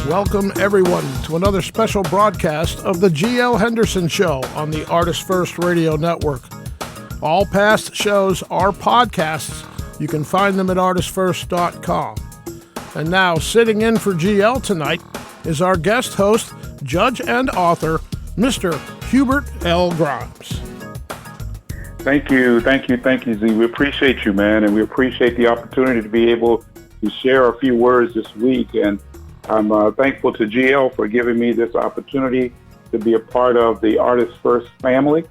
Welcome, everyone, to another special broadcast of the G.L. Henderson Show on the Artist First Radio Network. All past shows are podcasts. You can find them at artistfirst.com. And now, sitting in for G.L. tonight is our guest host, judge and author, Mr. Hubert L. Grimes. Thank you, Z. We appreciate you, man, and we appreciate the opportunity to be able to share a few words this week. And I'm thankful to GL for giving me this opportunity to be a part of the Artist First family.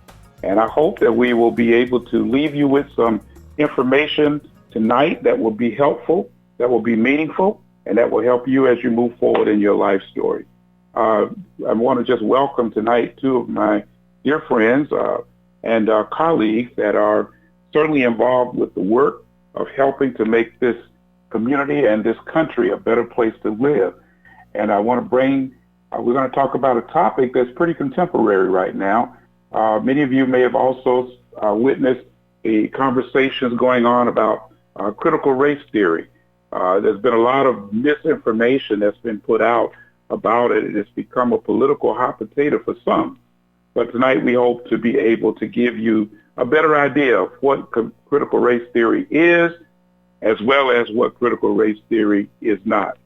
And I hope that we will be able to leave you with some information tonight that will be helpful, that will be meaningful, and that will help you as you move forward in your life story. I want to just welcome tonight two of my dear friends and colleagues that are certainly involved with the work of helping to make this community and this country a better place to live. And I want to bring, we're going to talk about a topic that's pretty contemporary right now. Many of you may have also witnessed the conversations going on about critical race theory. There's been a lot of misinformation that's been put out about it. It's become a political hot potato for some. But tonight we hope to be able to give you a better idea of what critical race theory is, as well as what critical race theory is not.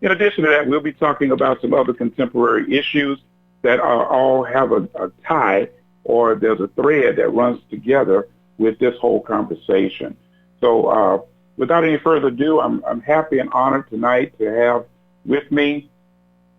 In addition to that, we'll be talking about some other contemporary issues that all have a tie, or there's a thread that runs together with this whole conversation. So without any further ado, I'm happy and honored tonight to have with me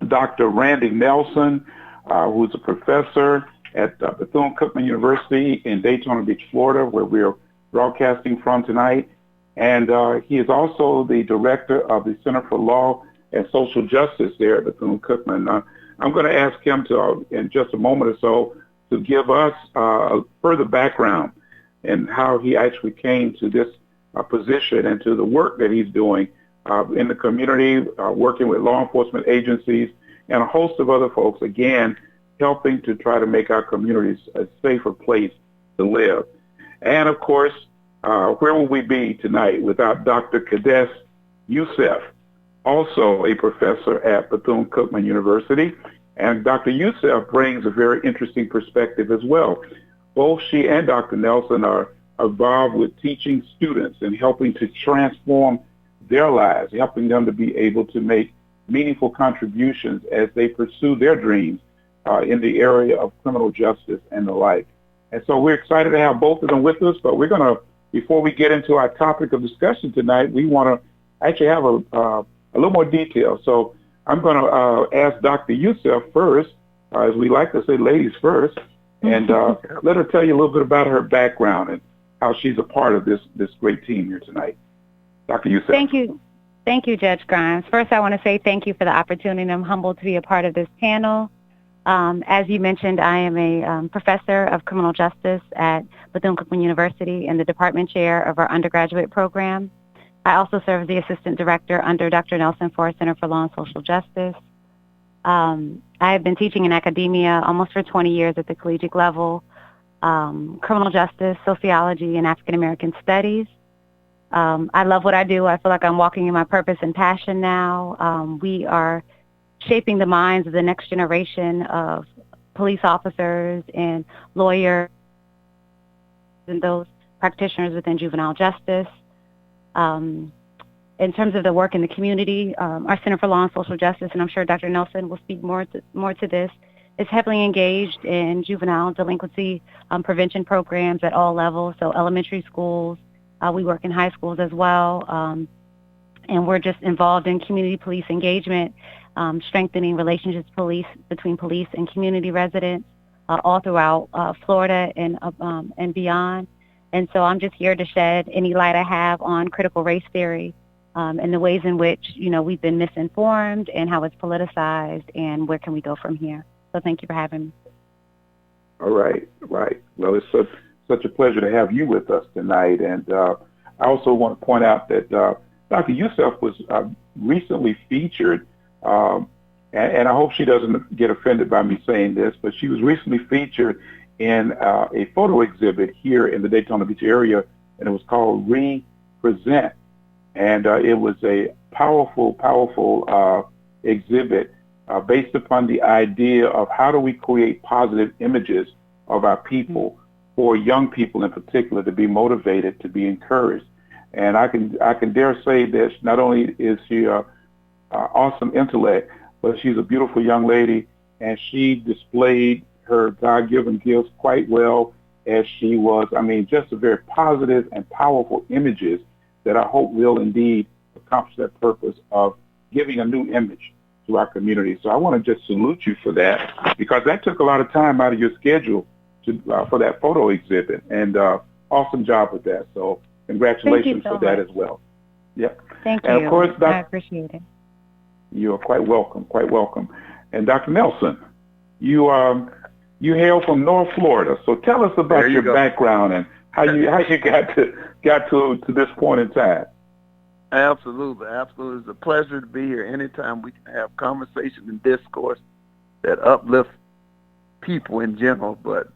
Dr. Randy Nelson, who's a professor at Bethune Cookman University in Daytona Beach, Florida, where we're broadcasting from tonight. And he is also the director of the Center for Law and Social Justice there at Bethune Cookman. I'm going to ask him to, in just a moment or so, to give us a further background and how he actually came to this position and to the work that he's doing in the community, working with law enforcement agencies and a host of other folks, again, helping to try to make our communities a safer place to live. And of course, where will we be tonight without Dr. Kideste Yusef, also a professor at Bethune-Cookman University. And Dr. Yusef brings a very interesting perspective as well. Both she and Dr. Nelson are involved with teaching students and helping to transform their lives, helping them to be able to make meaningful contributions as they pursue their dreams in the area of criminal justice and the like. And so we're excited to have both of them with us, but we're going to, before we get into our topic of discussion tonight, we want to actually have a little more detail. So I'm going to ask Dr. Yusef first, as we like to say, ladies first, and let her tell you a little bit about her background and how she's a part of this great team here tonight. Dr. Yusef. Thank you. Thank you, Judge Grimes. First, I want to say thank you for the opportunity. I'm humbled to be a part of this panel. As you mentioned, I am a professor of criminal justice at Bethune-Cookman University and the department chair of our undergraduate program. I also serve as the assistant director under Dr. Nelson for our Center for Law and Social Justice. I have been teaching in academia almost for 20 years at the collegiate level, criminal justice, sociology, and African American studies. I love what I do. I feel like I'm walking in my purpose and passion now. We are shaping the minds of the next generation of police officers and lawyers and those practitioners within juvenile justice. In terms of the work in the community, our Center for Law and Social Justice, and I'm sure Dr. Nelson will speak more to this, is heavily engaged in juvenile delinquency prevention programs at all levels, so elementary schools. We work in high schools as well, and we're just involved in community police engagement, strengthening relationships between police and community residents all throughout Florida and beyond. And so I'm just here to shed any light I have on critical race theory and the ways in which, we've been misinformed and how it's politicized and where can we go from here. So thank you for having me. All right. Well, it's such a pleasure to have you with us tonight. And I also want to point out that Dr. Yusef was recently featured, and I hope she doesn't get offended by me saying this, but she was recently featured in a photo exhibit here in the Daytona Beach area, and it was called Represent. And it was a powerful exhibit based upon the idea of how do we create positive images of our people, for young people in particular, to be motivated, to be encouraged. And I can dare say that not only is she an awesome intellect, but she's a beautiful young lady, and she displayed her God-given gifts quite well, as she was, just a very positive and powerful images that I hope will indeed accomplish that purpose of giving a new image to our community. So I want to just salute you for that, because that took a lot of time out of your schedule for that photo exhibit, and awesome job with that. So congratulations for that as well. Yeah. Thank you. And of course, I appreciate it. You are quite welcome, quite welcome. And Dr. Nelson, you hail from North Florida, so tell us about your background and how you got to this point in time. Absolutely. It's a pleasure to be here. Anytime we can have conversation and discourse that uplift people in general, but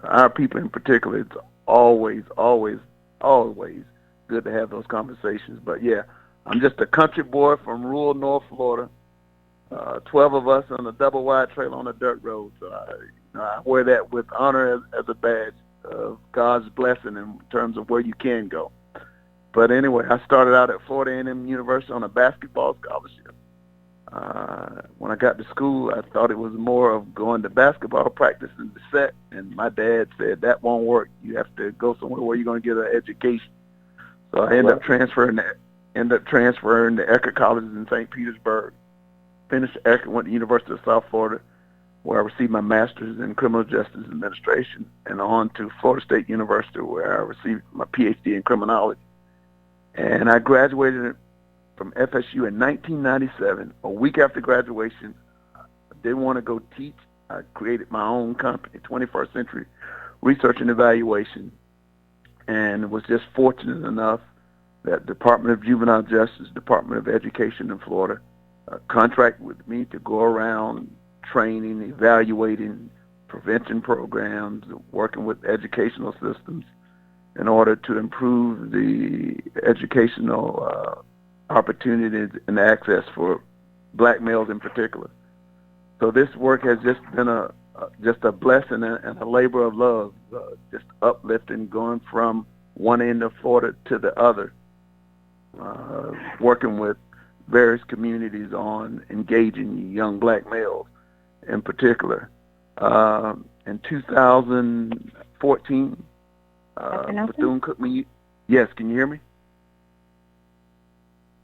our people in particular, it's always good to have those conversations. But yeah, I'm just a country boy from rural North Florida. 12 of us on a double wide trailer on a dirt road. So I wear that with honor as a badge of God's blessing in terms of where you can go. But anyway, I started out at Florida A&M University on a basketball scholarship. When I got to school, I thought it was more of going to basketball practice and the set, and my dad said, that won't work. You have to go somewhere where you're going to get an education. So I ended up transferring to Eckerd College in St. Petersburg. Finished Eckerd, went to University of South Florida, where I received my master's in criminal justice administration, and on to Florida State University, where I received my PhD in criminology. And I graduated from FSU in 1997. A week after graduation, I didn't want to go teach. I created my own company, 21st Century Research and Evaluation, and was just fortunate enough that Department of Juvenile Justice, Department of Education in Florida, contract with me to go around training, evaluating prevention programs, working with educational systems in order to improve the educational opportunities and access for black males in particular. So this work has just been just a blessing and a labor of love, just uplifting, going from one end of Florida to the other, working with various communities on engaging young black males in particular. In 2014, Bethune Cookman. Yes, can you hear me?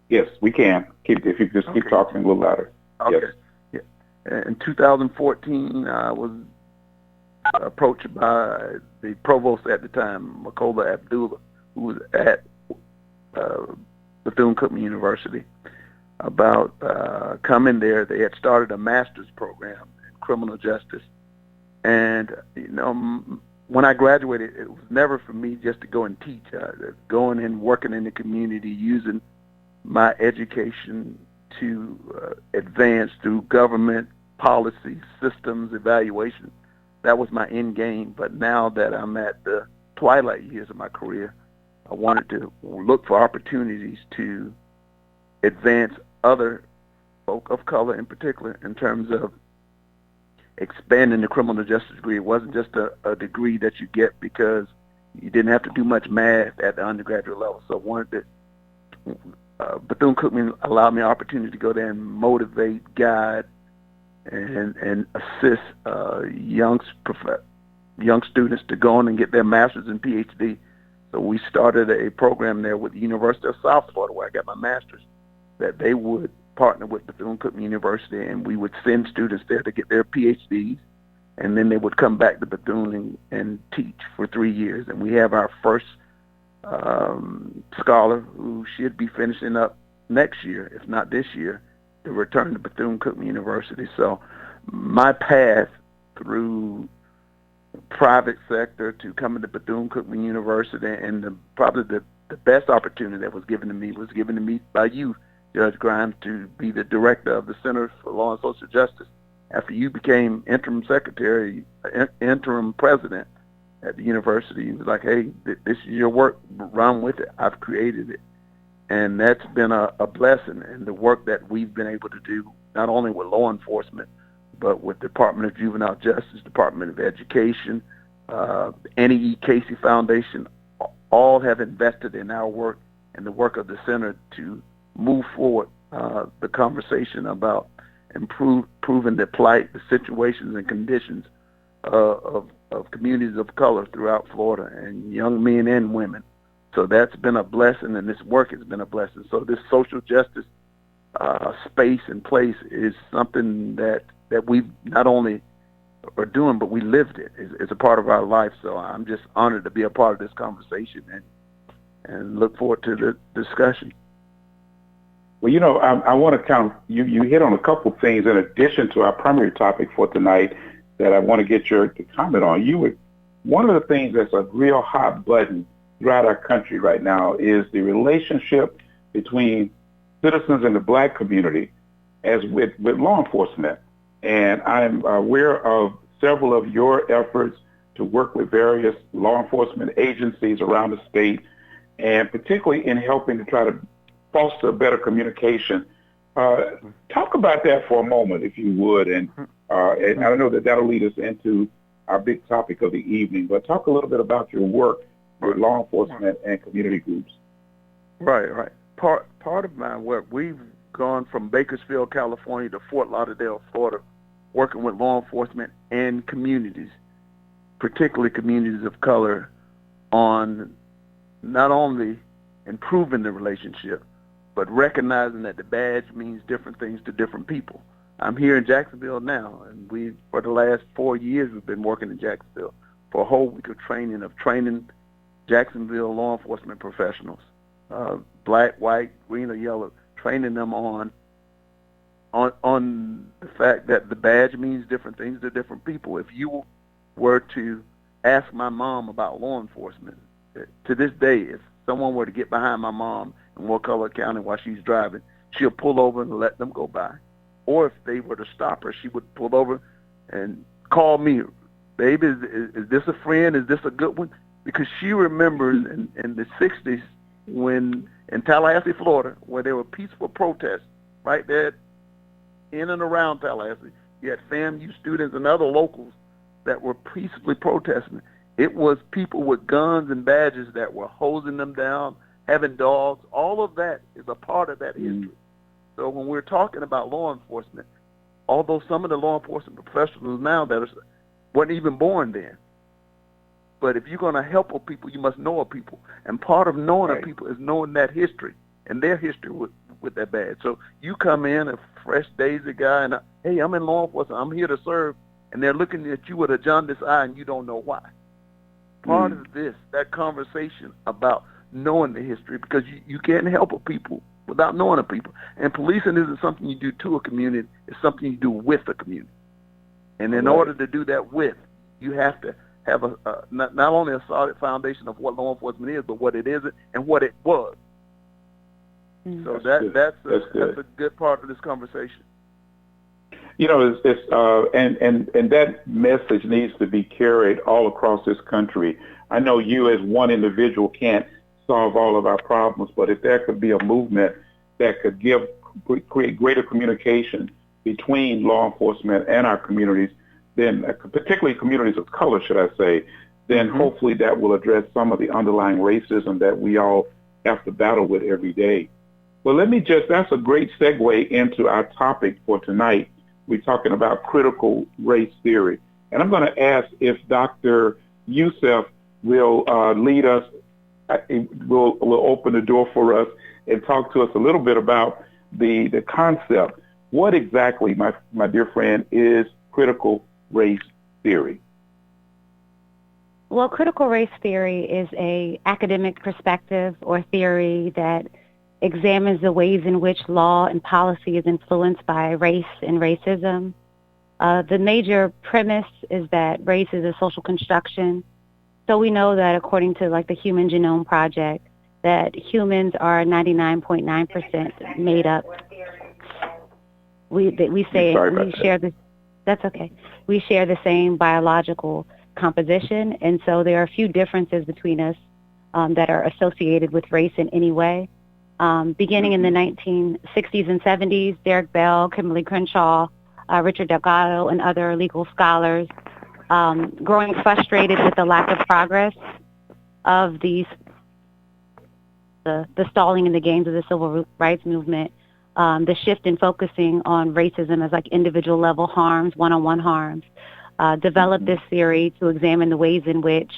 Yes, we can. If you just keep talking a little louder. Okay. Yes. Yeah. In 2014, I was approached by the provost at the time, Makola Abdullah, who was at Bethune Cookman University, about coming there. They had started a master's program in criminal justice. And, when I graduated, it was never for me just to go and teach. Going and working in the community, using my education to advance through government policy, systems, evaluation. That was my end game. But now that I'm at the twilight years of my career, I wanted to look for opportunities to advance other folk of color in particular in terms of expanding the criminal justice degree. It wasn't just a degree that you get because you didn't have to do much math at the undergraduate level. So I wanted to, Bethune Cookman allowed me an opportunity to go there and motivate, guide, and assist young students to go on and get their master's and PhD. So we started a program there with the University of South Florida, where I got my master's, that they would partner with Bethune Cookman University, and we would send students there to get their PhDs, and then they would come back to Bethune and teach for 3 years. And we have our first scholar who should be finishing up next year, if not this year, to return to Bethune Cookman University. So my path through private sector to coming to Bethune Cookman University, and probably the best opportunity that was given to me by you, Judge Grimes, to be the director of the Center for Law and Social Justice after you became interim president at the university. He was like, hey, this is your work, run with it. I've created it. And that's been a blessing. And the work that we've been able to do not only with law enforcement, but with the Department of Juvenile Justice, Department of Education, Annie E. Casey Foundation, all have invested in our work and the work of the center to move forward the conversation about improving the plight, the situations and conditions of communities of color throughout Florida, and young men and women. So that's been a blessing, and this work has been a blessing. So this social justice space and place is something that we not only are doing, but we lived it. It's a part of our life. So I'm just honored to be a part of this conversation and look forward to the discussion. Well, you know, I want to you hit on a couple things in addition to our primary topic for tonight that I want to get your comment on. One of the things that's a real hot button throughout our country right now is the relationship between citizens in the Black community as with law enforcement. And I'm aware of several of your efforts to work with various law enforcement agencies around the state, and particularly in helping to try to foster better communication. Talk about that for a moment, if you would, and I know that'll lead us into our big topic of the evening, but talk a little bit about your work with law enforcement and community groups. Right. Part of my work, we've gone from Bakersfield, California to Fort Lauderdale, Florida, working with law enforcement and communities, particularly communities of color, on not only improving the relationship, but recognizing that the badge means different things to different people. I'm here in Jacksonville now, and for the last 4 years, we've been working in Jacksonville for a whole week of training Jacksonville law enforcement professionals, black, white, green, or yellow, training them on the fact that the badge means different things to different people. If you were to ask my mom about law enforcement, to this day, if someone were to get behind my mom in Wakulla County while she's driving, she'll pull over and let them go by. Or if they were to stop her, she would pull over and call me, baby, is this a friend? Is this a good one? Because she remembers in the 60s when in Tallahassee, Florida, where there were peaceful protests right there in and around Tallahassee. You had FAMU students and other locals that were peacefully protesting. It was people with guns and badges that were hosing them down, having dogs. All of that is a part of that history. So when we're talking about law enforcement, although some of the law enforcement professionals now weren't even born then, but if you're going to help a people, you must know a people. And part of knowing a people is knowing that history and their history with that badge. So you come in, a fresh Daisy guy, and hey, I'm in law enforcement, I'm here to serve, and they're looking at you with a jaundiced eye and you don't know why. Part of that conversation about knowing the history, because you can't help a people without knowing a people. And policing isn't something you do to a community, it's something you do with a community. And in order to do that you have to have not only a solid foundation of what law enforcement is, but what it isn't and what it was. So that's a good part of this conversation. You know, and that message needs to be carried all across this country. I know you as one individual can't solve all of our problems, but if there could be a movement that could create greater communication between law enforcement and our communities, then particularly communities of color, should I say, then hopefully that will address some of the underlying racism that we all have to battle with every day. Well, that's a great segue into our topic for tonight. We're talking about critical race theory. And I'm going to ask if Dr. Yusef will lead us, will open the door for us and talk to us a little bit about the concept. What exactly, my dear friend, is critical race theory? Well, critical race theory is an academic perspective or theory that examines the ways in which law and policy is influenced by race and racism. The major premise is that race is a social construction. So we know that according to the Human Genome Project, that humans are 99.9% made up. We share this. That's okay. We share the same biological composition, and so there are a few differences between us that are associated with race in any way. Beginning in the 1960s and 70s, Derek Bell, Kimberly Crenshaw, Richard Delgado, and other legal scholars, growing frustrated with the lack of progress of the stalling in the gains of the civil rights movement, the shift in focusing on racism as like individual level harms, one-on-one harms, developed this theory to examine the ways in which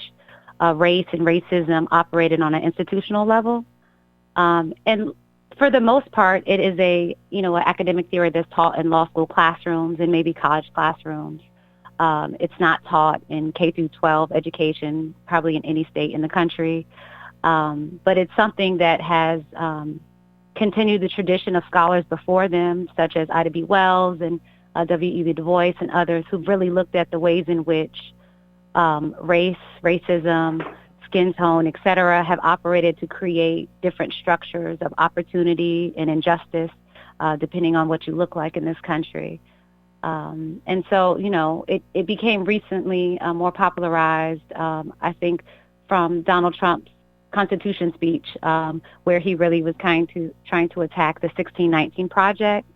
race and racism operated on an institutional level. And for the most part, it is an academic theory that's taught in law school classrooms and maybe college classrooms. It's not taught in K through 12 education, probably in any state in the country. But it's something that has continued the tradition of scholars before them, such as Ida B. Wells and W.E.B. Du Bois and others, who've really looked at the ways in which race, racism, skin tone, et cetera, have operated to create different structures of opportunity and injustice, depending on what you look like in this country. And so, it became recently more popularized, I think, from Donald Trump's Constitution speech, where he really was trying to attack the 1619 Project.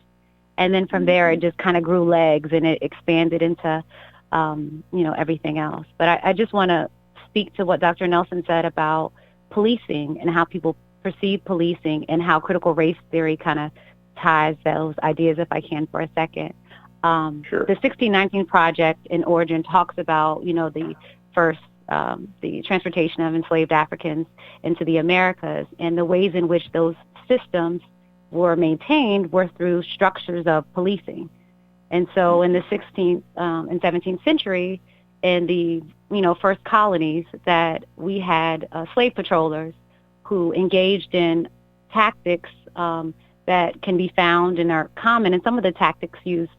And then from there, it just kind of grew legs and it expanded into, everything else. But I just want to speak to what Dr. Nelson said about policing and how people perceive policing and how critical race theory kind of ties those ideas, if I can, for a second. Sure. The 1619 Project in origin talks about, the first, the transportation of enslaved Africans into the Americas, and the ways in which those systems were maintained were through structures of policing. And so in the 16th and 17th century, in the first colonies, that we had slave patrollers who engaged in tactics that can be found and are common in some of the tactics used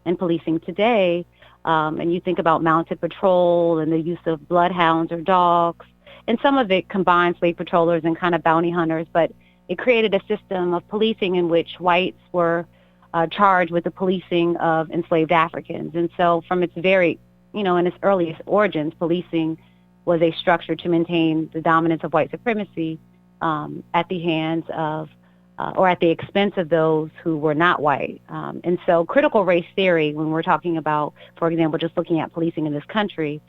in policing today. And you think about mounted patrol and the use of bloodhounds or dogs, and some of it combined slave patrollers and kind of bounty hunters, but it created a system of policing in which whites were charged with the policing of enslaved Africans. And so from its very, in its earliest origins, policing was a structure to maintain the dominance of white supremacy at the hands of or at the expense of those who were not white. And so critical race theory, when we're talking about, for example, just looking at policing in this country,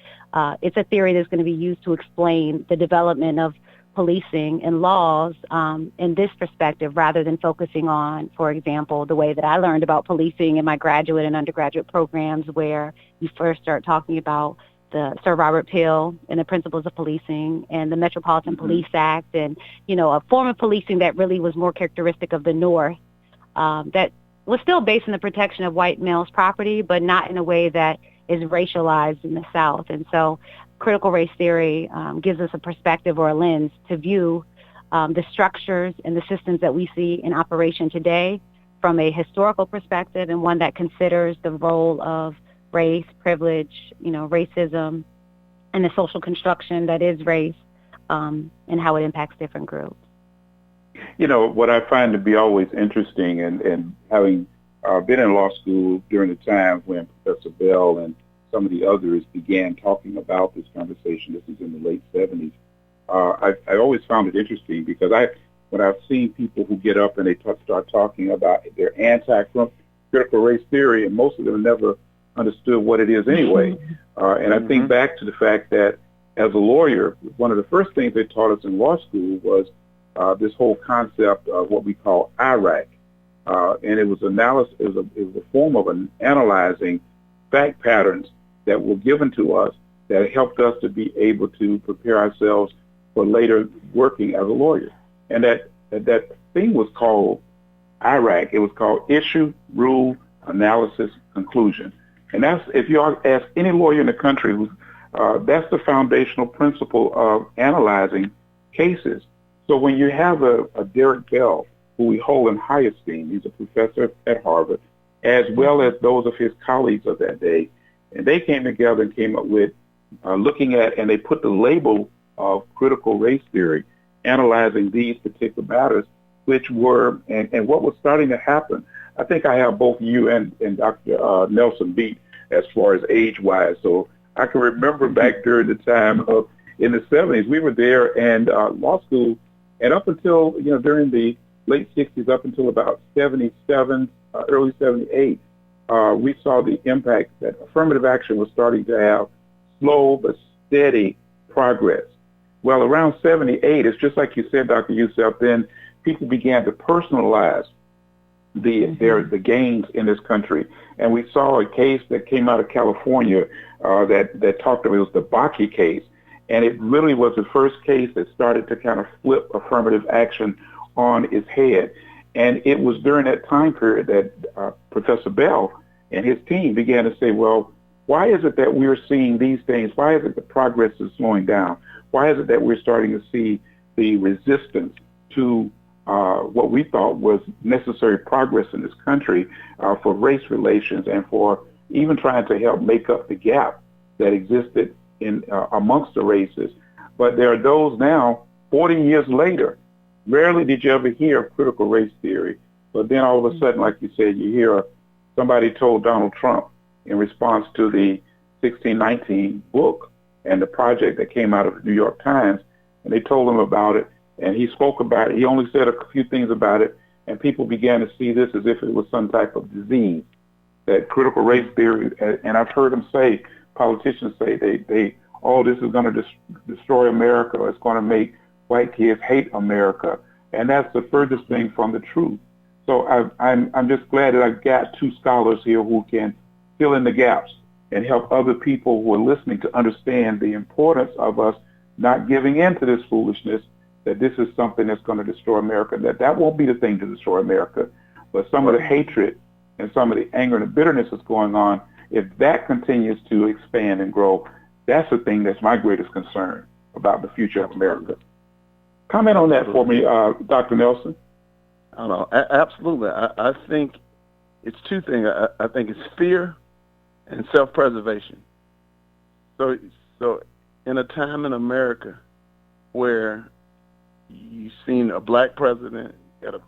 it's a theory that's going to be used to explain the development of policing and laws in this perspective, rather than focusing on, for example, the way that I learned about policing in my graduate and undergraduate programs, where you first start talking about the Sir Robert Peel and the principles of policing and the Metropolitan Police Act, and, a form of policing that really was more characteristic of the North, that was still based on the protection of white males' property, but not in a way that is racialized in the South. And so critical race theory gives us a perspective or a lens to view the structures and the systems that we see in operation today from a historical perspective, and one that considers the role of race, privilege, racism, and the social construction that is race, and how it impacts different groups. What I find to be always interesting, and having been in law school during the time when Professor Bell and some of the others began talking about this conversation, this is in the late 70s, I always found it interesting, because when I've seen people who get up and they start talking about their anti-critical race theory, and most of them never understood what it is anyway. And I think back to the fact that as a lawyer, one of the first things they taught us in law school was this whole concept of what we call IRAC. And it was analysis. It was a form of analyzing fact patterns that were given to us that helped us to be able to prepare ourselves for later working as a lawyer. And that thing was called IRAC. It was called Issue, Rule, Analysis, Conclusion. And that's, if you ask any lawyer in the country, that's the foundational principle of analyzing cases. So when you have a Derek Bell, who we hold in high esteem, he's a professor at Harvard, as well as those of his colleagues of that day, and they came together and came up with looking at, and they put the label of critical race theory, analyzing these particular matters, which were, and what was starting to happen. I think I have both you and Dr. Nelson beat as far as age-wise. So I can remember back during the time of, in the 70s, we were there, and law school, and up until, during the late 60s up until about 77, early 78, we saw the impact that affirmative action was starting to have slow but steady progress. Well, around 78, it's just like you said, Dr. Yusef, then people began to personalize the gains in this country. And we saw a case that came out of California that talked about, it was the Bakke case. And it really was the first case that started to kind of flip affirmative action on its head. And it was during that time period that Professor Bell and his team began to say, well, why is it that we're seeing these things? Why is it that progress is slowing down? Why is it that we're starting to see the resistance to what we thought was necessary progress in this country for race relations and for even trying to help make up the gap that existed in amongst the races? But there are those now, 40 years later, rarely did you ever hear of critical race theory. But then all of a sudden, like you said, you hear somebody told Donald Trump in response to the 1619 book and the project that came out of the New York Times, and they told him about it, and he spoke about it. He only said a few things about it, and people began to see this as if it was some type of disease, that critical race theory. And I've heard them say, politicians say, this is going to destroy America, or it's going to make white kids hate America. And that's the furthest thing from the truth. So I'm just glad that I've got two scholars here who can fill in the gaps and help other people who are listening to understand the importance of us not giving in to this foolishness, that this is something that's going to destroy America, that won't be the thing to destroy America. But some of the hatred and some of the anger and the bitterness that's going on, if that continues to expand and grow, that's the thing that's my greatest concern about the future of America. Comment on that for me, Dr. Nelson. I don't know. Absolutely. I think it's two things. I think it's fear and self-preservation. So in a time in America where you've seen a black president, got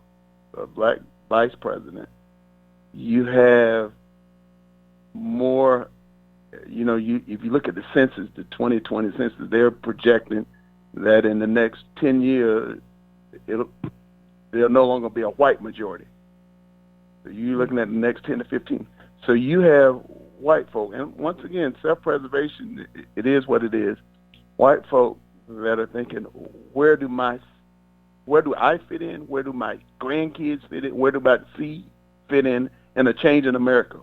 a black vice president, you have more, if you look at the census, the 2020 census, they're projecting that in the next 10 years, there'll no longer be a white majority. So you're looking at the next 10 to 15. So you have white folk, and once again, self-preservation, it is what it is. White folk that are thinking, where do I fit in? Where do my grandkids fit in? Where do my seed fit in a change in America?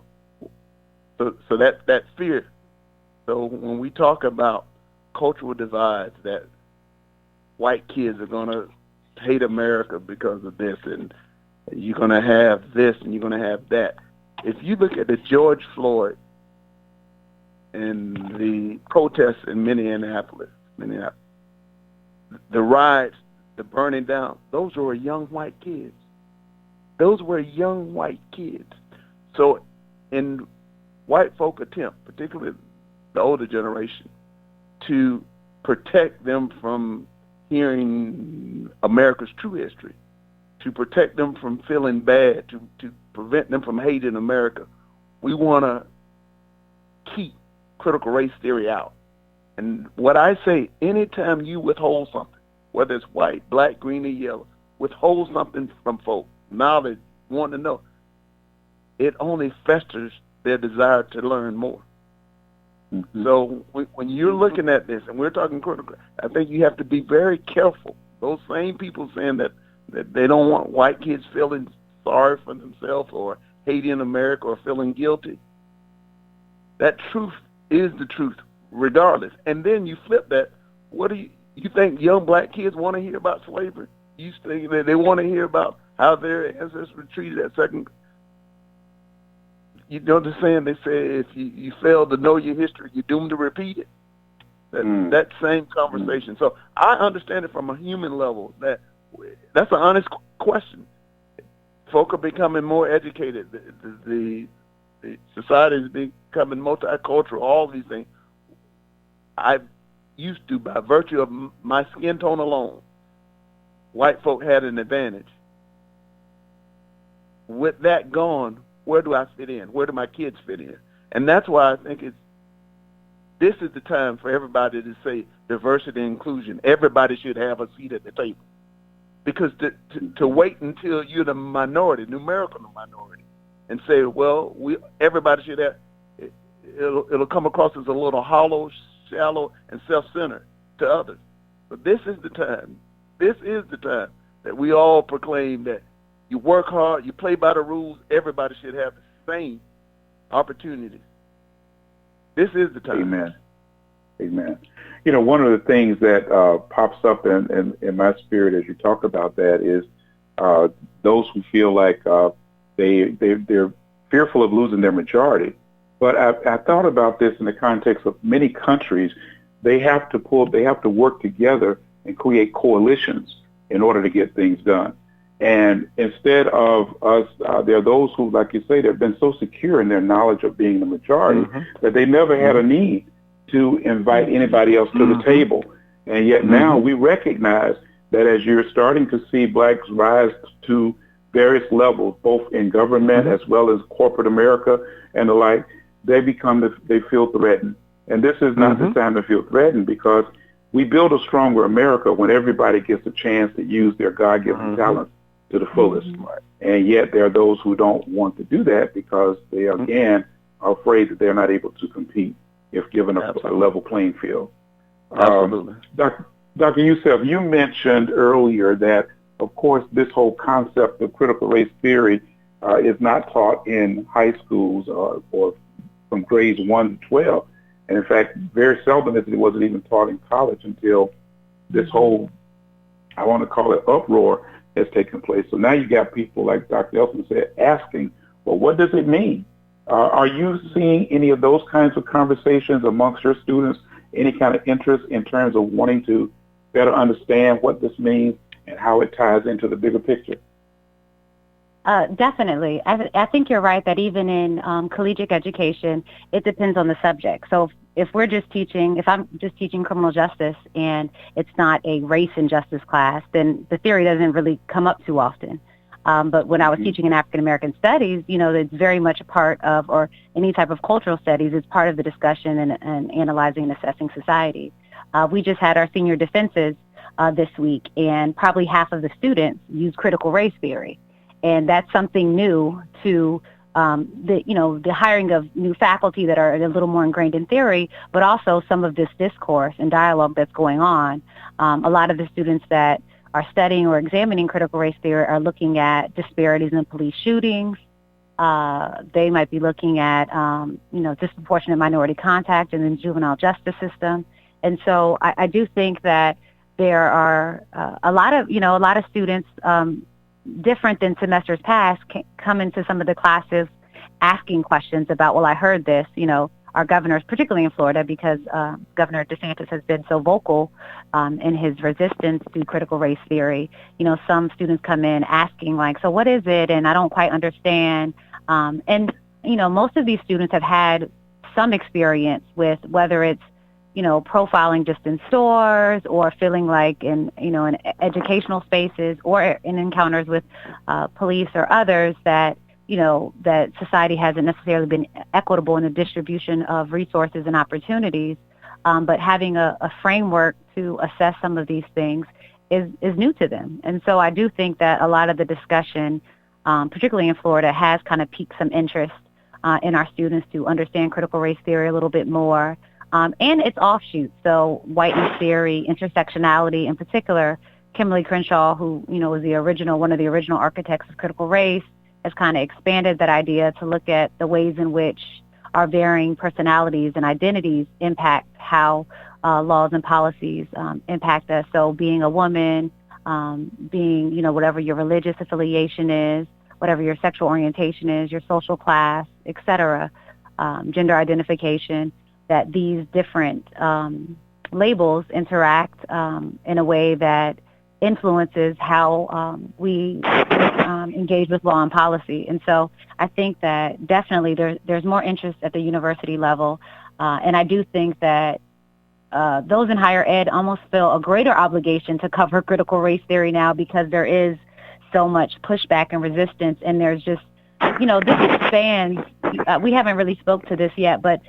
So that fear. So when we talk about cultural divides, that white kids are going to hate America because of this, and you're going to have this and you're going to have that. If you look at the George Floyd and the protests in Minneapolis, the riots, the burning down, those were young white kids. Those were young white kids. So in white folk attempt, particularly the older generation, to protect them from hearing America's true history, to protect them from feeling bad, to prevent them from hating America, we want to keep critical race theory out. And what I say, anytime you withhold something, whether it's white, black, green, or yellow, withhold something from folk, knowledge, want to know, it only festers their desire to learn more. Mm-hmm. So when you're looking at this, and we're talking critical, I think you have to be very careful. Those same people saying that they don't want white kids feeling sorry for themselves or hating America or feeling guilty, that truth is the truth regardless. And then you flip that, what do you think young black kids want to hear about slavery? You think that they want to hear about how their ancestors were treated at second? You know the saying, they say if you fail to know your history, you're doomed to repeat it. That same conversation. So I understand it from a human level. That's an honest question. Folk are becoming more educated. The society is becoming multicultural, all these things. I used to, by virtue of my skin tone alone, white folk had an advantage. With that gone, where do I fit in? Where do my kids fit in? And that's why I think this is the time for everybody to say diversity and inclusion. Everybody should have a seat at the table. because to wait until you're the minority, numerical minority, and say, well, everybody should have, it'll come across as a little hollow, shallow, and self-centered to others. But this is the time that we all proclaim that you work hard, you play by the rules, everybody should have the same opportunities. This is the time. Amen. Amen. You know, one of the things that pops up in my spirit as you talk about that is those who feel like they're fearful of losing their majority. But I thought about this in the context of many countries. They have to work together and create coalitions in order to get things done. And instead of us, there are those who, like you say, they've been so secure in their knowledge of being the majority that they never had a need to invite anybody else to the table. And yet now we recognize that as you're starting to see blacks rise to various levels, both in government as well as corporate America and the like, they feel threatened. And this is not the time to feel threatened, because we build a stronger America when everybody gets a chance to use their God-given talents to the fullest. And yet there are those who don't want to do that because they, again, are afraid that they're not able to compete if given a level playing field. Absolutely. Dr. Yusef, you mentioned earlier that, of course, this whole concept of critical race theory is not taught in high schools or from grades 1 to 12. And in fact, very seldom it wasn't even taught in college until this whole, I want to call it, uproar has taken place. So now you got people, like Dr. Elson said, asking, well, what does it mean? Are you seeing any of those kinds of conversations amongst your students, any kind of interest in terms of wanting to better understand what this means and how it ties into the bigger picture? Definitely. I think you're right that even in collegiate education, it depends on the subject. So if I'm just teaching criminal justice and it's not a race and justice class, then the theory doesn't really come up too often. But when I was teaching in African American studies, it's very much a part of, or any type of cultural studies, is part of the discussion and analyzing and assessing society. We just had our senior defenses this week, and probably half of the students use critical race theory. And that's something new to the hiring of new faculty that are a little more ingrained in theory, but also some of this discourse and dialogue that's going on. A lot of the students that are studying or examining critical race theory are looking at disparities in police shootings. They might be looking at, disproportionate minority contact in the juvenile justice system. And so I do think that there are a lot of students, different than semesters past, come into some of the classes asking questions about, well, I heard this, our governors, particularly in Florida, because Governor DeSantis has been so vocal in his resistance to critical race theory. Some students come in asking, like, so what is it? And I don't quite understand. Most of these students have had some experience with, whether it's, profiling just in stores, or feeling like in educational spaces, or in encounters with police or others, that that society hasn't necessarily been equitable in the distribution of resources and opportunities. But having a framework to assess some of these things is new to them. And so I do think that a lot of the discussion, particularly in Florida, has kind of piqued some interest in our students to understand critical race theory a little bit more. And its offshoots, so whiteness theory, intersectionality in particular. Kimberly Crenshaw, who was one of the original architects of critical race, has kind of expanded that idea to look at the ways in which our varying personalities and identities impact how laws and policies impact us. So being a woman, being whatever your religious affiliation is, whatever your sexual orientation is, your social class, etc., gender identification, that these different labels interact in a way that influences how we engage with law and policy. And so I think that definitely there's more interest at the university level. And I do think that those in higher ed almost feel a greater obligation to cover critical race theory now, because there is so much pushback and resistance. And there's just, this expands. We haven't really spoke to this yet, but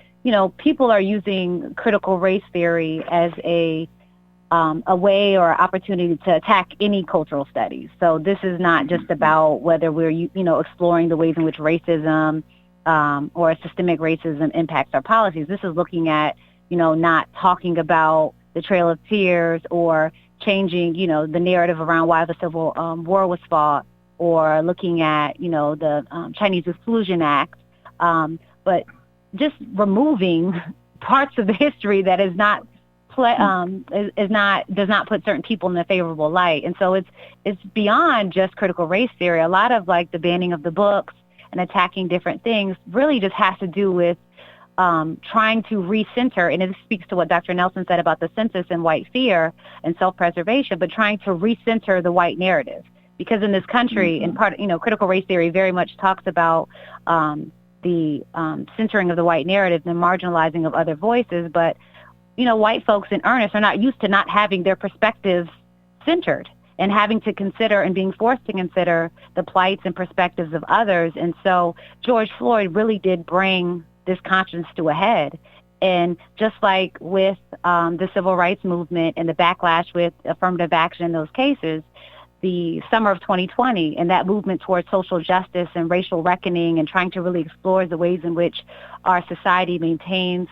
people are using critical race theory as a a way or opportunity to attack any cultural studies. So this is not just about whether we're, exploring the ways in which racism or systemic racism impacts our policies. This is looking at, not talking about the Trail of Tears or changing, the narrative around why the Civil War was fought, or looking at, the Chinese Exclusion Act, but just removing parts of the history that is not does not put certain people in a favorable light. And so it's beyond just critical race theory. A lot of like the banning of the books and attacking different things really just has to do with trying to recenter, and it speaks to what Dr. Nelson said about the census and white fear and self-preservation, but trying to recenter the white narrative. Because in this country, in part, critical race theory very much talks about the centering of the white narrative and the marginalizing of other voices, but white folks in earnest are not used to not having their perspectives centered and having to consider and being forced to consider the plights and perspectives of others. And so George Floyd really did bring this conscience to a head. And just like with the civil rights movement and the backlash with affirmative action in those cases, the summer of 2020 and that movement towards social justice and racial reckoning and trying to really explore the ways in which our society maintains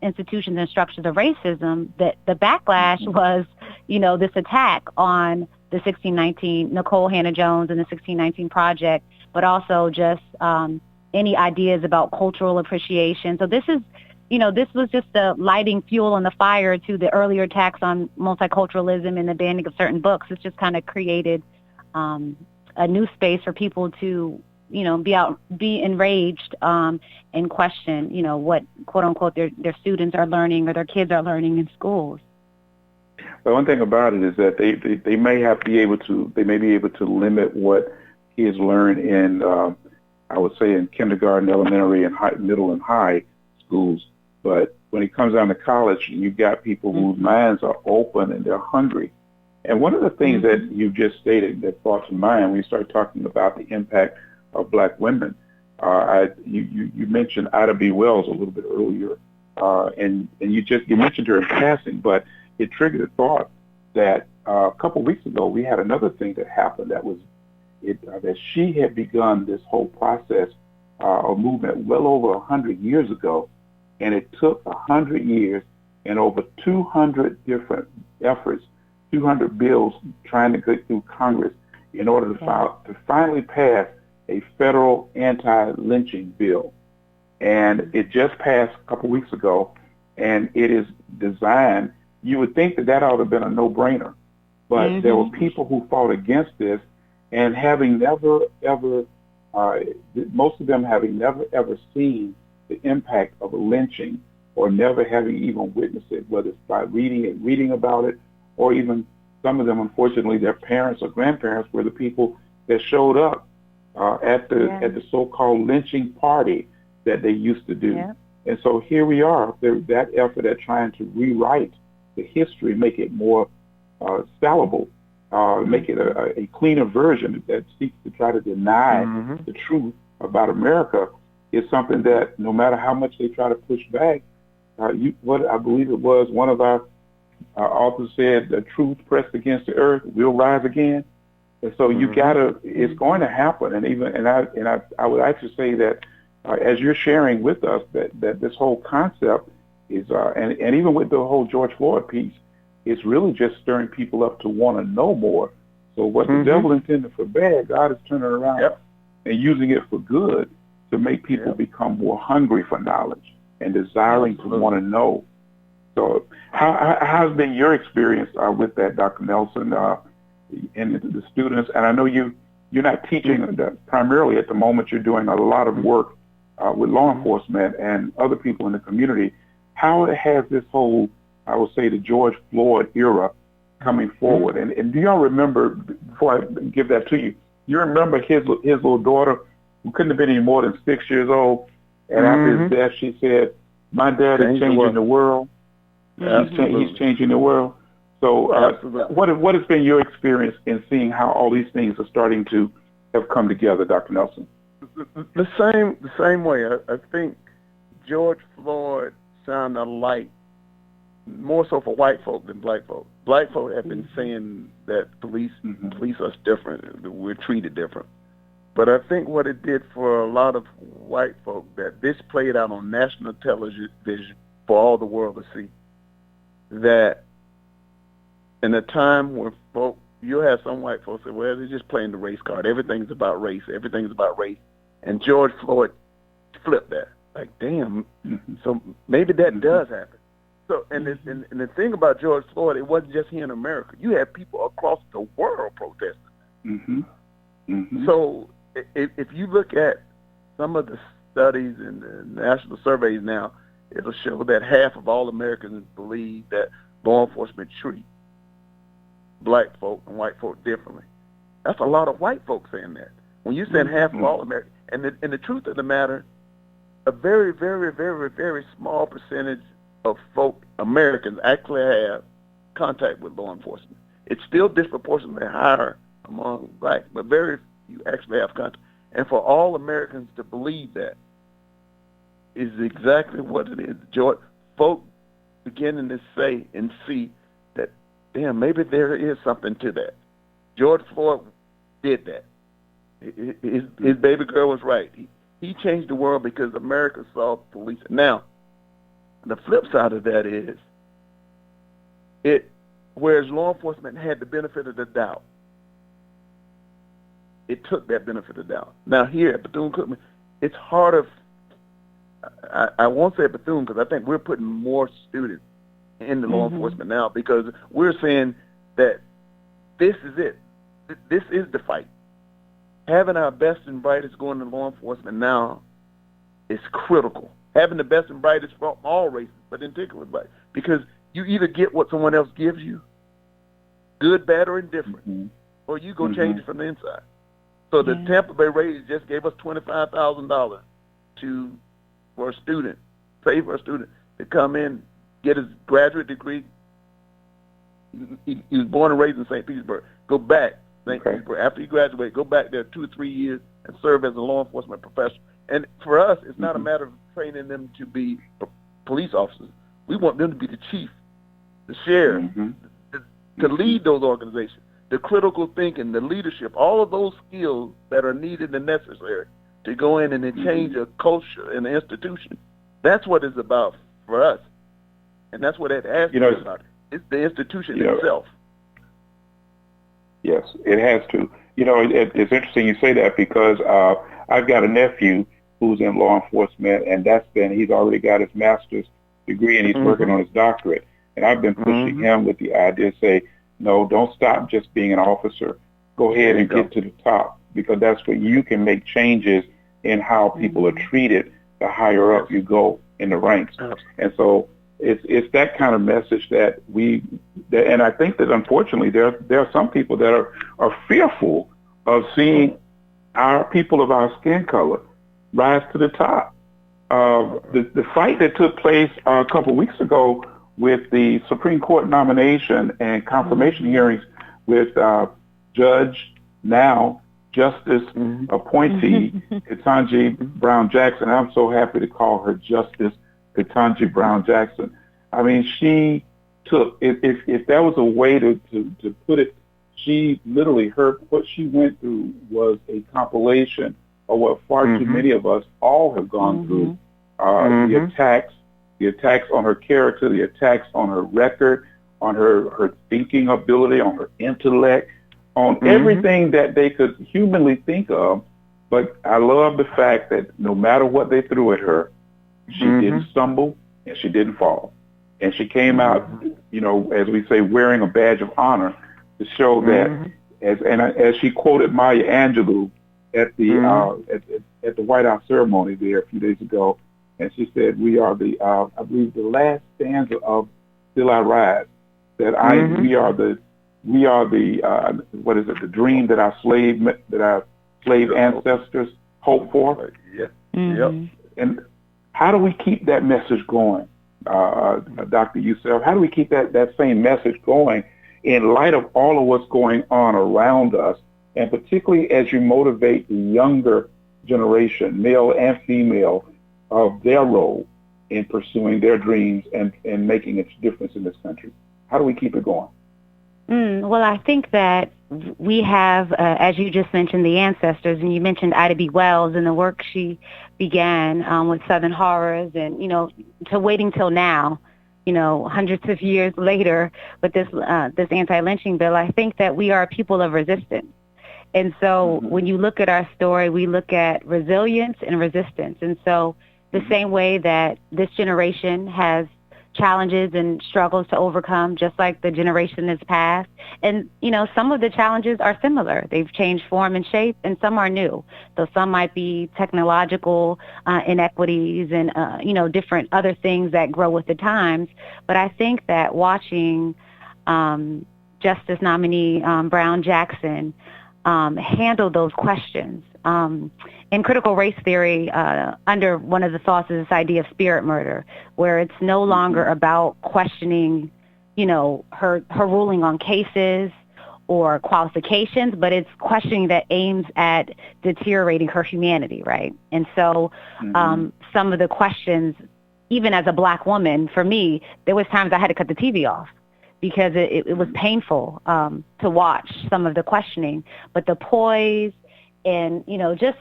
institutions and structures of racism, that the backlash was, this attack on the 1619, Nicole Hannah-Jones and the 1619 Project, but also just any ideas about cultural appreciation. So this is, this was just the lighting fuel on the fire to the earlier attacks on multiculturalism and the banning of certain books. It's just kind of created a new space for people to, be enraged and question, what quote unquote their students are learning or their kids are learning in schools. Well, one thing about it is that they may be able to limit what kids learn in, I would say, in kindergarten, elementary, and middle and high schools. But when it comes down to college, you've got people whose minds are open and they're hungry. And one of the things that you just stated that brought to mind when you started talking about the impact of Black women, you mentioned Ida B. Wells a little bit earlier, and you mentioned her in passing, but it triggered a thought that a couple weeks ago we had another thing that happened that was that she had begun this whole process or movement well over 100 years ago, and it took 100 years and over 200 different efforts, 200 bills trying to get through Congress in order to finally pass a federal anti-lynching bill. And it just passed a couple weeks ago, and it is designed, you would think that ought to have been a no-brainer, but there were people who fought against this, and having never, ever, most of them having never, ever seen the impact of a lynching or never having even witnessed it, whether it's by reading about it, or even some of them, unfortunately, their parents or grandparents were the people that showed up at the so-called lynching party that they used to do. Yeah. And so here we are, that effort at trying to rewrite the history, make it more salable, make it a cleaner version that seeks to try to deny the truth about America, is something that no matter how much they try to push back, what I believe it was, one of our authors said, the truth pressed against the earth will rise again. And so you gotta, it's going to happen. And I would actually say that as you're sharing with us that this whole concept is, and even with the whole George Floyd piece, it's really just stirring people up to want to know more. So what the devil intended for bad, God is turning around and using it for good to make people become more hungry for knowledge and desiring to want to know. So how's been your experience with that, Dr. Nelson, and the students? And I know you're not teaching primarily at the moment. You're doing a lot of work with law enforcement and other people in the community. How has this whole, I would say, the George Floyd era coming forward? And do y'all remember, before I give that to you, you remember his little daughter, who couldn't have been any more than 6 years old, and after his death, she said, "My dad is changing the world. He's changing the world." So what has been your experience in seeing how all these things are starting to have come together, Dr. Nelson? The same way. I think George Floyd shined a light more so for white folk than black folk. Black folk have been saying that police are different, that we're treated different. But I think what it did for a lot of white folk, that this played out on national television for all the world to see, that in a time where folk, you'll have some white folks say, well, they're just playing the race card. Everything's about race. Everything's about race. And George Floyd flipped that. Like, damn, so maybe that does happen. So, and the thing about George Floyd, it wasn't just here in America. You had people across the world protesting. So if you look at some of the studies and the national surveys now, it'll show that half of all Americans believe that law enforcement treat black folk and white folk differently. That's a lot of white folks saying that. When you say half of all Americans, and the truth of the matter, a very, very, very, very small percentage of folk, Americans, actually have contact with law enforcement. It's still disproportionately higher among blacks, but very few actually have contact. And for all Americans to believe that is exactly what it is. Folk beginning to say and see that, damn, maybe there is something to that. George Floyd did that. His baby girl was right. He changed the world because America saw police. Now, the flip side of that is, whereas law enforcement had the benefit of the doubt, it took that benefit of the doubt. Now here at Bethune Cookman, it's harder. I won't say Bethune because I think we're putting more students in the law enforcement now because we're saying that this is it. This is the fight. Having our best and brightest going to law enforcement now is critical. Having the best and brightest from all races, but in particular black, because you either get what someone else gives you, good, bad, or indifferent, or you go change it from the inside. So the Tampa Bay Rays just gave us $25,000 for a student, pay for a student to come in, get his graduate degree. He was born and raised in St. Petersburg. Go back, St. Petersburg. After he graduates, go back there 2 or 3 years and serve as a law enforcement professional. And for us, it's not a matter of training them to be police officers. We want them to be the chief, the sheriff, to lead those organizations, the critical thinking, the leadership, all of those skills that are needed and necessary to go in and change a culture and an institution. That's what it's about for us. And that's what it has to be about. It's the institution itself. Yes, it has to. It's interesting you say that because I've got a nephew who's in law enforcement, and he's already got his master's degree, and he's working on his doctorate. And I've been pushing him with the idea to say, no, don't stop just being an officer. Go ahead and get to the top, because that's where you can make changes in how people are treated the higher up you go in the ranks. And so it's that kind of message that and I think that unfortunately there are some people that are fearful of seeing our people of our skin color rise to the top. The fight that took place a couple of weeks ago with the Supreme Court nomination and confirmation hearings with Judge, now Justice appointee Ketanji Brown Jackson. I'm so happy to call her Justice Ketanji Brown Jackson. I mean, she took, if that was a way to put it, she literally, what she went through was a compilation of what far too many of us all have gone through. The attacks on her character, the attacks on her record, on her thinking ability, on her intellect, on everything that they could humanly think of. But I love the fact that no matter what they threw at her, she didn't stumble and she didn't fall. And she came out, as we say, wearing a badge of honor to show that, as she quoted Maya Angelou at the White House ceremony there a few days ago, and she said, "We are I believe the last stanza of Still I Rise, that we are the what is it? The dream that our slave ancestors hoped for." And how do we keep that message going, Dr. Yusef? How do we keep that same message going in light of all of what's going on around us, and particularly as you motivate the younger generation, male and female, of their role in pursuing their dreams and making a difference in this country? How do we keep it going? Well, I think that we have, as you just mentioned, the ancestors, and you mentioned Ida B. Wells and the work she began with Southern Horrors, and, to waiting till now, hundreds of years later with this anti-lynching bill. I think that we are a people of resistance. And so when you look at our story, we look at resilience and resistance. And so the same way that this generation has challenges and struggles to overcome, just like the generation that's passed. And, some of the challenges are similar. They've changed form and shape, and some are new. So some might be technological inequities and, different other things that grow with the times. But I think that watching Justice nominee Brown Jackson handle those questions, in critical race theory, under one of the thoughts is this idea of spirit murder, where it's no longer about questioning, her ruling on cases or qualifications, but it's questioning that aims at deteriorating her humanity, right? And so some of the questions, even as a Black woman, for me, there was times I had to cut the TV off because it was painful to watch some of the questioning, but the poise and, just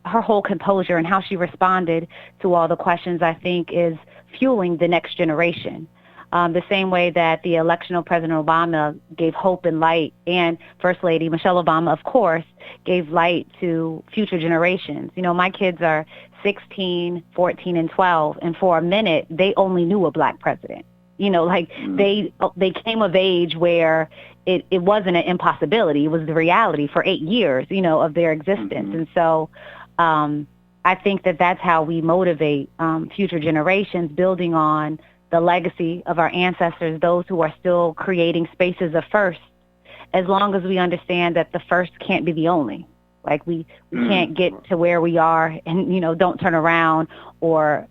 her whole composure and how she responded to all the questions, I think, is fueling the next generation. The same way that the election of President Obama gave hope and light, and First Lady Michelle Obama, of course, gave light to future generations. My kids are 16, 14, and 12, and for a minute, they only knew a Black president. They came of age where it wasn't an impossibility. It was the reality for 8 years, of their existence. And so I think that that's how we motivate future generations, building on the legacy of our ancestors, those who are still creating spaces of first, as long as we understand that the first can't be the only. Like we can't get to where we are and, don't turn around or,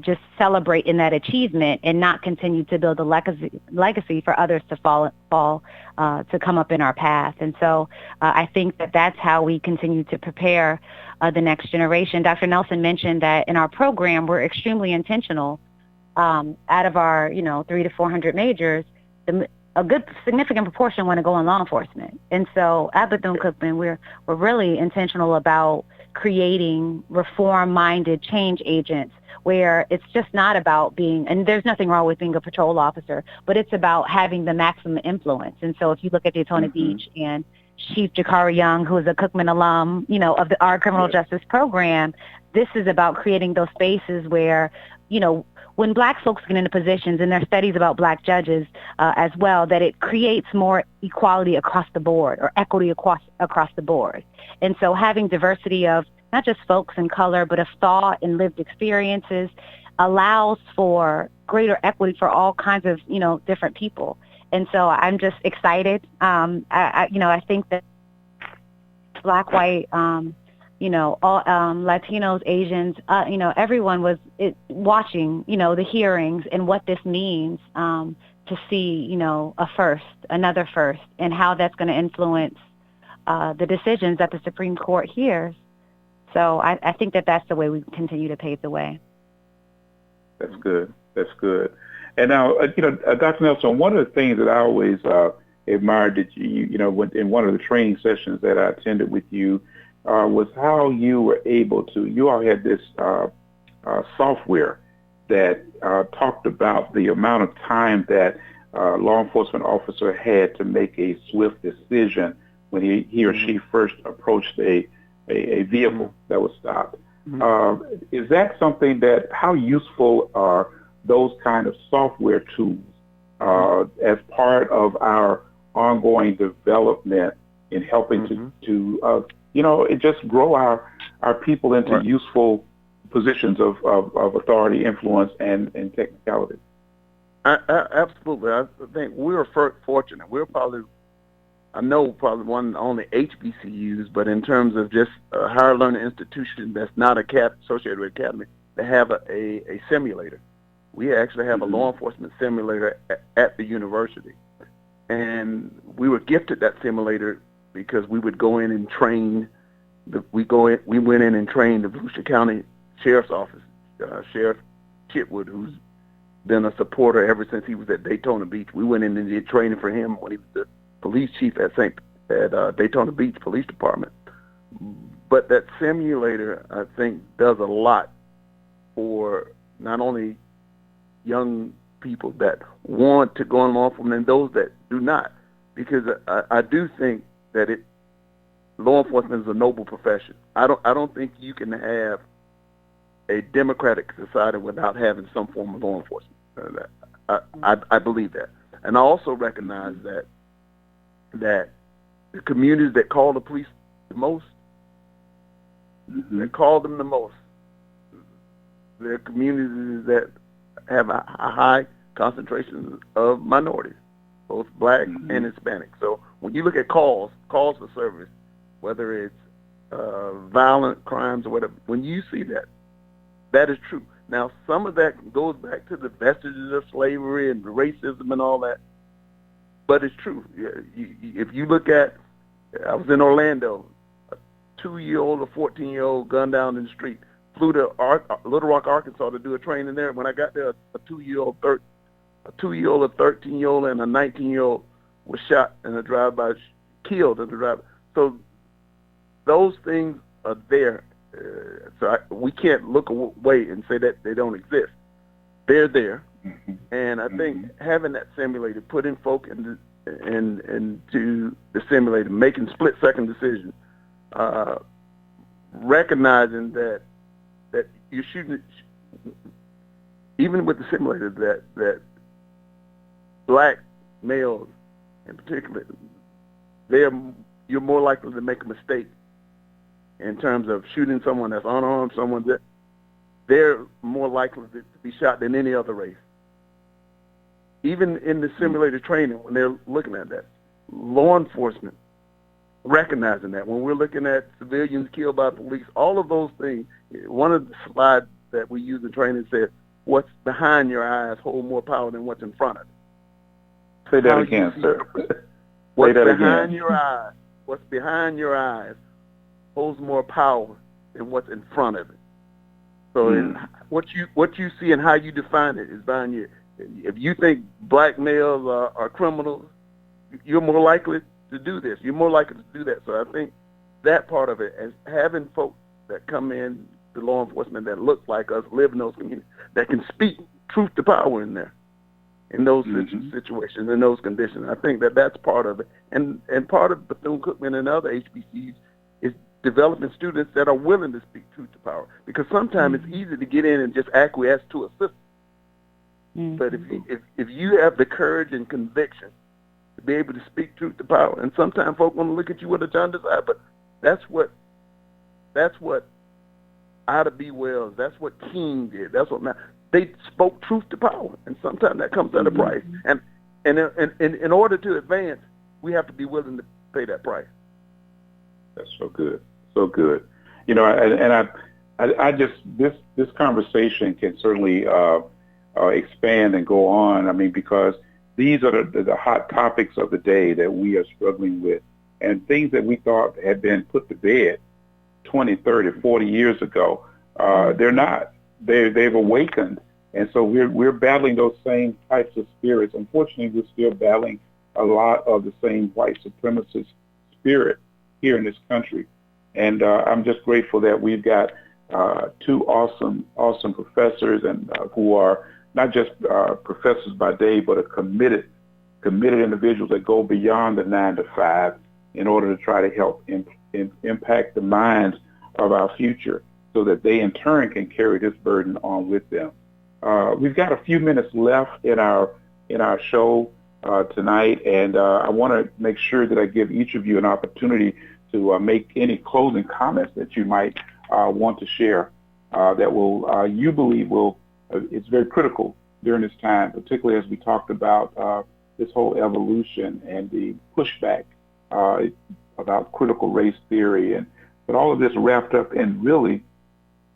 just celebrate in that achievement and not continue to build a legacy for others to fall to come up in our path. And so I think that that's how we continue to prepare the next generation. Dr. Nelson mentioned that in our program, we're extremely intentional. Out of our, 300 to 400 majors, a good significant proportion want to go in law enforcement. And so at Bethune-Cookman, we're really intentional about creating reform-minded change agents where it's just not about being, and there's nothing wrong with being a patrol officer, but it's about having the maximum influence. And so if you look at Daytona Beach and Chief Jakari Young, who is a Cookman alum, of our criminal justice program, this is about creating those spaces where, when Black folks get into positions, and there are studies about Black judges as well, that it creates more equality across the board or equity across the board. And so having diversity of not just folks in color, but of thought and lived experiences allows for greater equity for all kinds of, different people. And so I'm just excited. I think that Black, white, all Latinos, Asians, everyone was watching, the hearings and what this means to see, another first, and how that's going to influence the decisions that the Supreme Court hears. So I think that that's the way we continue to pave the way. That's good. That's good. And now, Dr. Nelson, one of the things that I always admired that you in one of the training sessions that I attended with you was how you were able to, you all had this software that talked about the amount of time that a law enforcement officer had to make a swift decision when he or she first approached a vehicle that was stopped. Is that something that, how useful are those kind of software tools as part of our ongoing development in helping to it just grow our people into useful positions of authority, influence, and technicality? Absolutely. I think we were fortunate. We're probably one of the only HBCUs, but in terms of just a higher learning institution that's not associated with academy, they have a simulator. We actually have a law enforcement simulator at the university. And we were gifted that simulator because we would go in and train. We went in and trained the Volusia County Sheriff's Office, Chitwood, who's been a supporter ever since he was at Daytona Beach. We went in and did training for him when he was the police chief at Daytona Beach Police Department. But that simulator, I think, does a lot for not only young people that want to go in law enforcement and those that do not, because I do think that law enforcement is a noble profession. I don't think you can have a democratic society without having some form of law enforcement. I believe that, and I also recognize that the communities that call the police the most, that call them the most, they're communities that have a high concentration of minorities, both black and Hispanic. So when you look at calls for service, whether it's violent crimes or whatever, when you see that, that is true. Now, some of that goes back to the vestiges of slavery and racism and all that, but it's true. If you look at, I was in Orlando, a 2-year-old or 14-year-old gunned down in the street, flew to Little Rock, Arkansas to do a training there. When I got there, a 2-year-old, a 13-year-old, and a 19-year-old was shot in a drive-by, killed in the drive-by. So those things are there. So we can't look away and say that they don't exist. They're there, and I think having that simulator, putting folk into the simulator, making split-second decisions, recognizing that you're shooting, even with the simulator, that black males in particular, you're more likely to make a mistake in terms of shooting someone that's unarmed, someone that they're more likely to be shot than any other race. Even in the simulator training, when they're looking at that, law enforcement recognizing that. When we're looking at civilians killed by police, all of those things, one of the slides that we use in training says, what's behind your eyes hold more power than what's in front of it. Say that again, sir. What's behind your eyes? What's behind your eyes holds more power than what's in front of it. So what you see and how you define it is behind you. If you think black males are criminals, you're more likely to do this. You're more likely to do that. So I think that part of it, as having folks that come in to law enforcement that look like us, live in those communities, that can speak truth to power in there, in those situations, in those conditions. I think that's part of it. And part of Bethune Cookman and other HBCUs is developing students that are willing to speak truth to power. Because sometimes it's easy to get in and just acquiesce to a system. But if you have the courage and conviction to be able to speak truth to power, and sometimes folk want to look at you with a jaundiced eye, but that's what Ida B. Wells, that's what King did. That's what they spoke truth to power, and sometimes that comes at a price. And in order to advance, we have to be willing to pay that price. That's so good, so good. You know, I just this conversation can certainly expand and go on. I mean, because these are the hot topics of the day that we are struggling with, and things that we thought had been put to bed 20, 30, 40 years ago. They're not. They've awakened, and so we're battling those same types of spirits. Unfortunately, we're still battling a lot of the same white supremacist spirit here in this country. And I'm just grateful that we've got two awesome professors, and who are not just professors by day, but are committed individuals that go beyond the 9 to 5 in order to try to help impact the minds of our future, so that they in turn can carry this burden on with them. We've got a few minutes left in our show tonight, and I want to make sure that I give each of you an opportunity to make any closing comments that you might want to share that will you believe will it's very critical during this time, particularly as we talked about this whole evolution and the pushback about critical race theory, but all of this wrapped up in really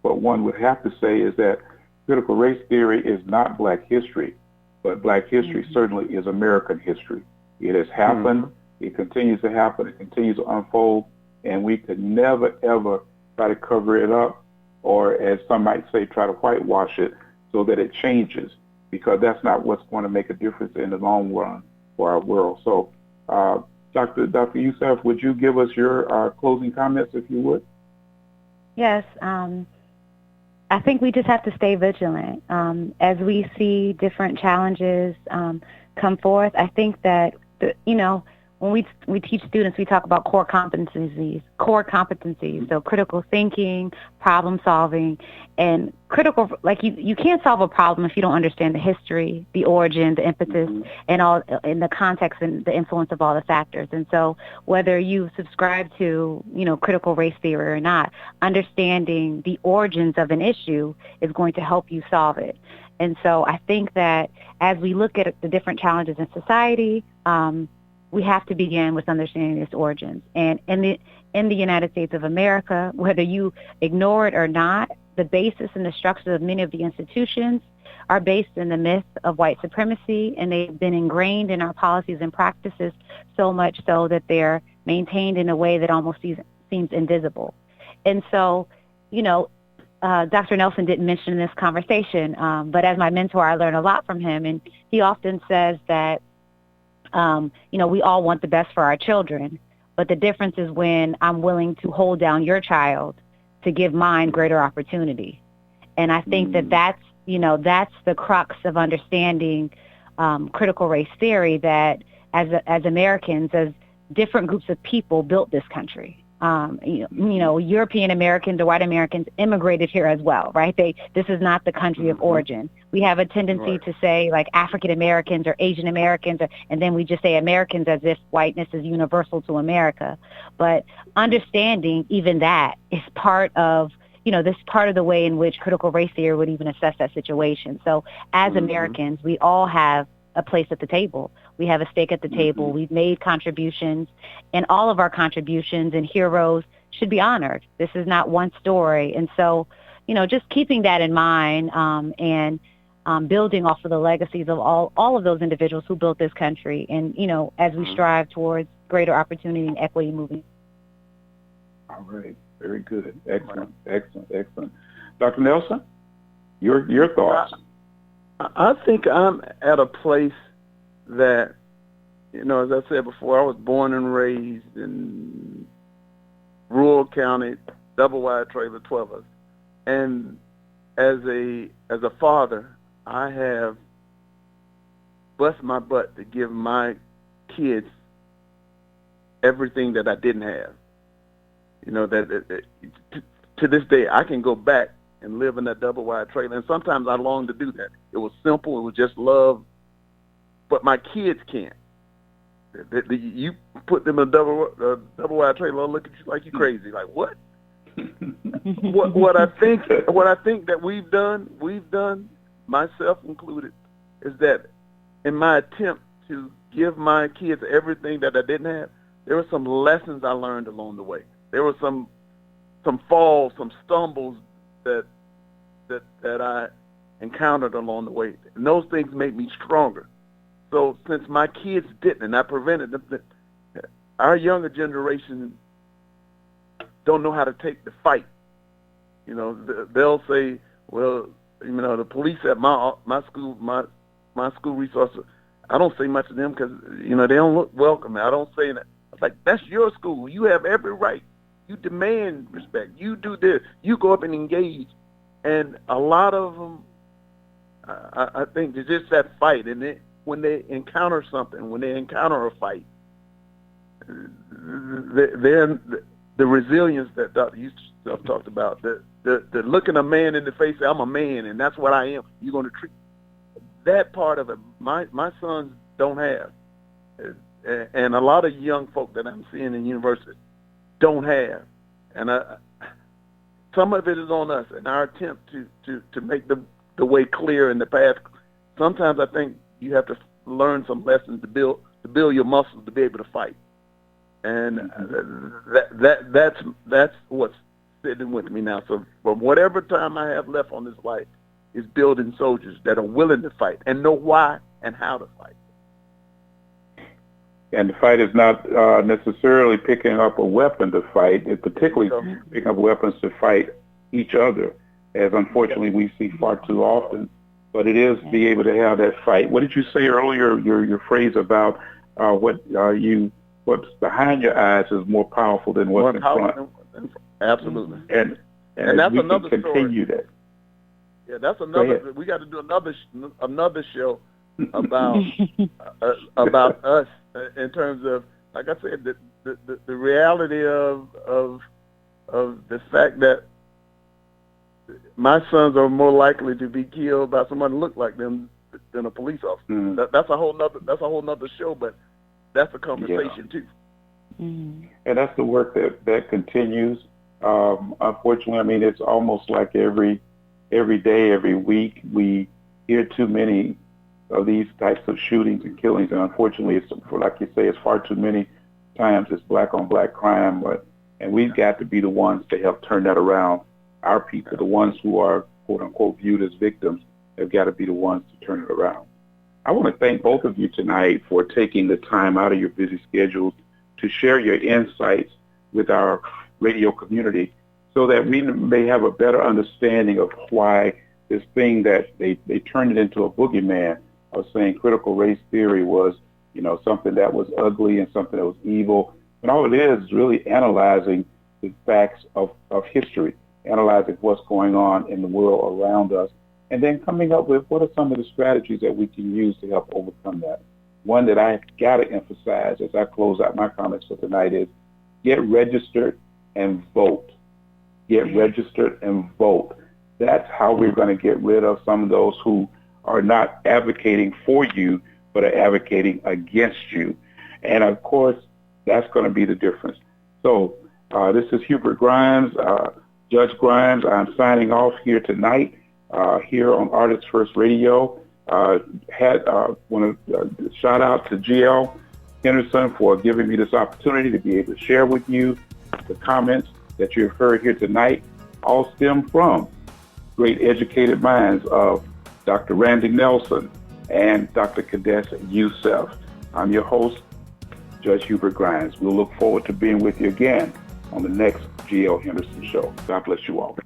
what one would have to say is that critical race theory is not black history, but black history certainly is American history. It has happened. It continues to happen. It continues to unfold, and we could never, ever try to cover it up, or as some might say, try to whitewash it, so that it changes, because that's not what's going to make a difference in the long run for our world. So, Dr. Yusef, would you give us your closing comments, if you would? Yes. I think we just have to stay vigilant. As we see different challenges come forth, I think that, when we teach students, we talk about core competencies, so critical thinking, problem solving, and critical, like you can't solve a problem if you don't understand the history, the origin, the impetus, and all in the context and the influence of all the factors. And so whether you subscribe to, critical race theory or not, understanding the origins of an issue is going to help you solve it. And so I think that as we look at the different challenges in society, we have to begin with understanding its origins. And in the United States of America, whether you ignore it or not, the basis and the structure of many of the institutions are based in the myth of white supremacy, and they've been ingrained in our policies and practices so much so that they're maintained in a way that almost seems invisible. And so, Dr. Nelson didn't mention in this conversation, but as my mentor, I learned a lot from him, and he often says that we all want the best for our children, but the difference is when I'm willing to hold down your child to give mine greater opportunity. And I think that's the crux of understanding critical race theory, that as Americans, as different groups of people built this country. European Americans or white Americans immigrated here as well, right? This is not the country of origin. We have a tendency to say like African Americans or Asian Americans, and then we just say Americans as if whiteness is universal to America. But understanding even that is part of, this part of the way in which critical race theory would even assess that situation. So as Americans, we all have a place at the table. We have a stake at the table. We've made contributions, and all of our contributions and heroes should be honored. This is not one story. And so, just keeping that in mind and building off of the legacies of all of those individuals who built this country, and, as we strive towards greater opportunity and equity moving. All right. Very good. Excellent. Dr. Nelson, your thoughts? I think I'm at a place that, as I said before, I was born and raised in rural county, double wide trailer, 12 of us. And as a father, I have bust my butt to give my kids everything that I didn't have. To this day, I can go back and live in that double wide trailer. And sometimes I long to do that. It was simple. It was just love. But my kids can't. You put them in a double wide trailer, they'll look at you like you're crazy. Like, what? what I think that we've done, myself included, is that in my attempt to give my kids everything that I didn't have, there were some lessons I learned along the way. There were some falls, some stumbles that I encountered along the way. And those things made me stronger. So since my kids didn't, and I prevented them, our younger generation don't know how to take the fight. They'll say, well, the police at my school, my school resources, I don't say much to them because, they don't look welcome. I don't say that. It's like, that's your school. You have every right. You demand respect. You do this. You go up and engage. And a lot of them, I think, it's just that fight. And when they encounter something, when they encounter a fight, they're the resilience that Dr. Yusef talked about, the looking a man in the face, say, I'm a man, and that's what I am. You're going to treat that part of it. My sons don't have, and a lot of young folk that I'm seeing in university don't have, and some of it is on us in our attempt to make the way clear in the path. Sometimes I think you have to learn some lessons to build your muscles to be able to fight, and that's what's sitting with me now. So from whatever time I have left on this life is building soldiers that are willing to fight and know why and how to fight. And the fight is not necessarily picking up a weapon to fight. It's particularly picking up weapons to fight each other, as unfortunately we see far too often but it is be able to have that fight. What did you say earlier? Your phrase about what's behind your eyes is more powerful than what's in front. Absolutely. And that's we another can continue story. That. Yeah, that's another. We got to do another show about about us in terms of, like I said, the reality of the fact that my sons are more likely to be killed by someone who look like them than a police officer. Mm. That's a whole nother show, but that's a conversation too. Mm. And that's the work that continues. Unfortunately, I mean, it's almost like every day, every week, we hear too many of these types of shootings and killings. And unfortunately, it's, like you say, it's far too many times it's black on black crime. And we've got to be the ones to help turn that around. Our people, the ones who are, quote unquote, viewed as victims, have got to be the ones to turn it around. I want to thank both of you tonight for taking the time out of your busy schedules to share your insights with our radio community so that we may have a better understanding of why this thing that they turned it into a boogeyman of saying critical race theory was, something that was ugly and something that was evil. And all it is really analyzing the facts of history, analyzing what's going on in the world around us, and then coming up with what are some of the strategies that we can use to help overcome that. One that I got to emphasize as I close out my comments for tonight is get registered and vote. Get registered and vote. That's how we're going to get rid of some of those who are not advocating for you, but are advocating against you. And of course, that's going to be the difference. So this is Hubert Grimes, Judge Grimes. I'm signing off here tonight, here on Artists First Radio. Want to shout out to GL Henderson for giving me this opportunity to be able to share with you the comments that you've heard here tonight. All stem from great educated minds of Dr. Randy Nelson and Dr. Kideste Yusef. I'm your host, Judge Hubert Grimes. We'll look forward to being with you again on the next GL Henderson Show. God bless you all.